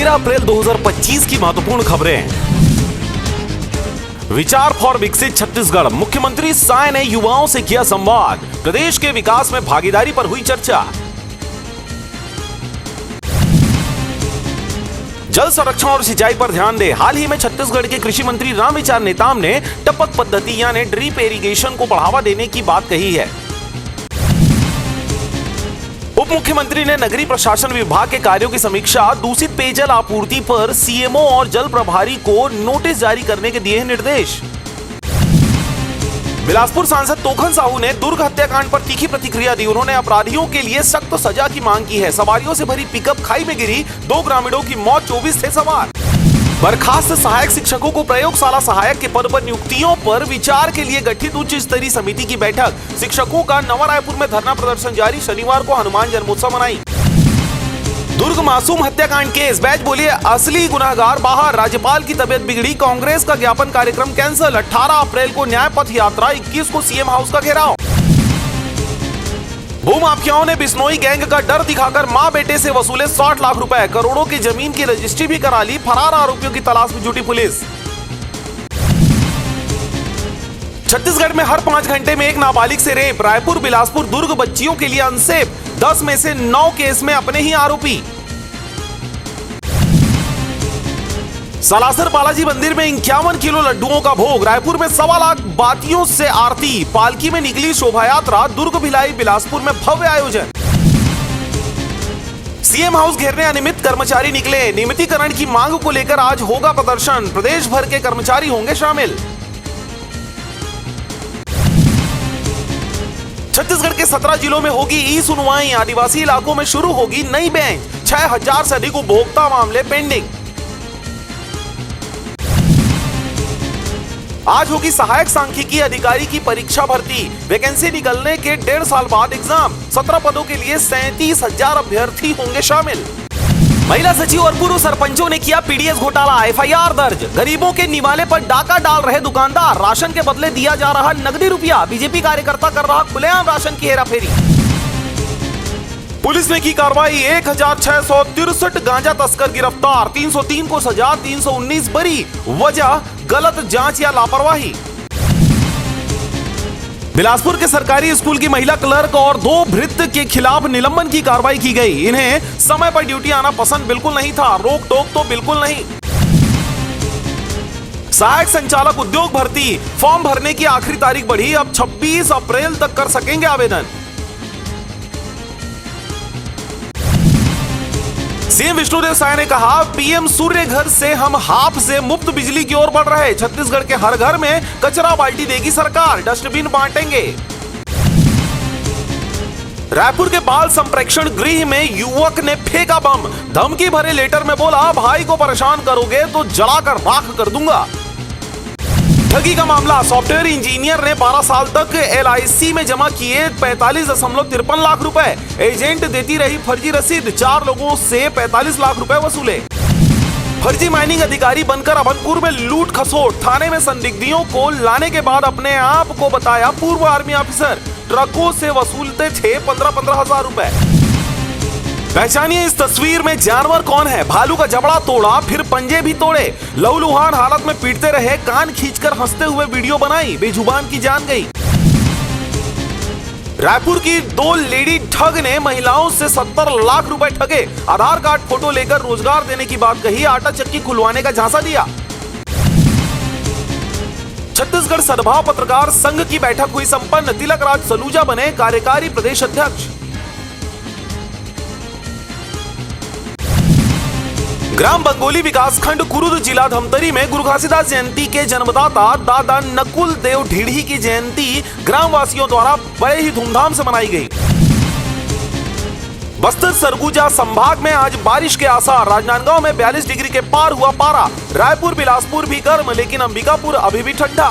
अप्रैल 2025 की महत्वपूर्ण खबरें। विचार फॉर विकसित छत्तीसगढ़। मुख्यमंत्री साय ने युवाओं से किया संवाद। प्रदेश के विकास में भागीदारी पर हुई चर्चा। जल संरक्षण और सिंचाई पर ध्यान दे। हाल ही में छत्तीसगढ़ के कृषि मंत्री रामविचार नेताम ने टपक पद्धति यानी ड्रिप इरिगेशन को बढ़ावा देने की बात कही है। उप मुख्यमंत्री ने नगरीय प्रशासन विभाग के कार्यों की समीक्षा। दूषित पेयजल आपूर्ति पर सीएमओ और जल प्रभारी को नोटिस जारी करने के दिए निर्देश। बिलासपुर सांसद तोखन साहू ने दुर्ग हत्याकांड पर तीखी प्रतिक्रिया दी। उन्होंने अपराधियों के लिए सख्त सजा की मांग की है। सवारियों से भरी पिकअप खाई में गिरी, 2 ग्रामीणों की मौत, 24 थे सवार। बर्खास्त सहायक शिक्षकों को प्रयोगशाला सहायक के पद पर नियुक्तियों पर विचार के लिए गठित उच्च स्तरीय समिति की बैठक। शिक्षकों का नवा रायपुर में धरना प्रदर्शन जारी। शनिवार को हनुमान जन्मोत्सव मनाई। दुर्ग मासूम हत्याकांड केस। बैच बोली असली गुनाहगार बाहर। राज्यपाल की तबियत बिगड़ी। कांग्रेस का ज्ञापन कार्यक्रम कैंसिल। 18 अप्रैल को न्याय पथ यात्रा। 21 को सीएम हाउस का घेराव। भूमाफियाओं ने बिश्नोई गैंग का डर दिखाकर मां बेटे से वसूले 60 लाख रुपए। करोड़ों की जमीन की रजिस्ट्री भी करा ली। फरार आरोपियों की तलाश में जुटी पुलिस। छत्तीसगढ़ में हर 5 घंटे में एक नाबालिग से रेप। रायपुर, बिलासपुर, दुर्ग बच्चियों के लिए अनसेफ। 10 में से 9 केस में अपने ही आरोपी। सालासर बालाजी मंदिर में 51 किलो लड्डुओं का भोग। रायपुर में 1.25 लाख बातियों से आरती। पालकी में निकली शोभा यात्रा। दुर्ग, भिलाई, बिलासपुर में भव्य आयोजन। सीएम हाउस घेरने अनियमित कर्मचारी निकले। नियमितीकरण की मांग को लेकर आज होगा प्रदर्शन। प्रदेश भर के कर्मचारी होंगे शामिल। छत्तीसगढ़ के 17 जिलों में होगी ई सुनवाई। आदिवासी इलाकों में शुरू होगी नई बेंच। 6000 से अधिक उपभोक्ता मामले पेंडिंग। आज होगी सहायक सांख्यिकी अधिकारी की परीक्षा भर्ती। वैकेंसी निकलने के 1.5 साल बाद एग्जाम। 17 पदों के लिए 37,000 अभ्यर्थी होंगे शामिल। महिला सचिव और पूर्व सरपंचों ने किया पीडीएस घोटाला। एफआईआर दर्ज। गरीबों के निवाले पर डाका डाल रहे दुकानदार। राशन के बदले दिया जा रहा नकदी रुपया। बीजेपी कार्यकर्ता कर रहा खुलेआम राशन की हेराफेरी। पुलिस ने की कार्रवाई। 1663 गांजा तस्कर गिरफ्तार। 303 को सजा, 319 बरी। वजह गलत जांच या लापरवाही। बिलासपुर के सरकारी स्कूल की महिला क्लर्क और 2 भृत्य के खिलाफ निलंबन की कार्रवाई की गई। इन्हें समय पर ड्यूटी आना पसंद बिल्कुल नहीं था। रोक टोक तो बिल्कुल नहीं। सहायक संचालक उद्योग भर्ती। फॉर्म भरने की आखिरी तारीख बढ़ी। अब 26 अप्रैल तक कर सकेंगे आवेदन। सीएम विष्णुदेव साय ने कहा, पीएम सूर्य घर से हम हाफ से मुफ्त बिजली की ओर बढ़ रहे। छत्तीसगढ़ के हर घर में कचरा बाल्टी देगी सरकार। डस्टबिन बांटेंगे। रायपुर के बाल संप्रेक्षण गृह में युवक ने फेंका बम। धमकी भरे लेटर में बोला, भाई को परेशान करोगे तो जलाकर राख कर दूंगा। ठगी का मामला। सॉफ्टवेयर इंजीनियर ने 12 साल तक एलआईसी में जमा किए 45.53 लाख रुपए। एजेंट देती रही फर्जी रसीद। 4 लोगों से 45 लाख रुपए वसूले। फर्जी माइनिंग अधिकारी बनकर अभनपुर में लूट खसोट। थाने में संदिग्धियों को लाने के बाद अपने आप को बताया पूर्व आर्मी ऑफिसर। ट्रकों से वसूलते थे 15-15 हजार रुपए। पहचानिए इस तस्वीर में जानवर कौन है। भालू का जबड़ा तोड़ा, फिर पंजे भी तोड़े। लहूलुहान हालत में पीटते रहे। कान खींचकर हंसते हुए वीडियो बनाई। बेजुबान की जान गई। रायपुर की 2 लेडी ठग ने महिलाओं से 70 लाख रुपए ठगे। आधार कार्ड फोटो लेकर रोजगार देने की बात कही। आटा चक्की खुलवाने का झांसा दिया। छत्तीसगढ़ सद्भाव पत्रकार संघ की बैठक हुई संपन्न। तिलक राज सलूजा बने कार्यकारी प्रदेश अध्यक्ष। ग्राम बंगोली विकासखंड कुरुद जिला धमतरी में गुरु घासीदास जयंती के जन्मदाता दादा नकुल देव ढीढ़ी की जयंती ग्रामवासियों द्वारा बड़े ही धूमधाम से मनाई गई। बस्तर सरगुजा संभाग में आज बारिश के आसार। राजनांदगांव में 42 डिग्री के पार हुआ पारा। रायपुर बिलासपुर भी गर्म, लेकिन अंबिकापुर अभी भी ठंडा।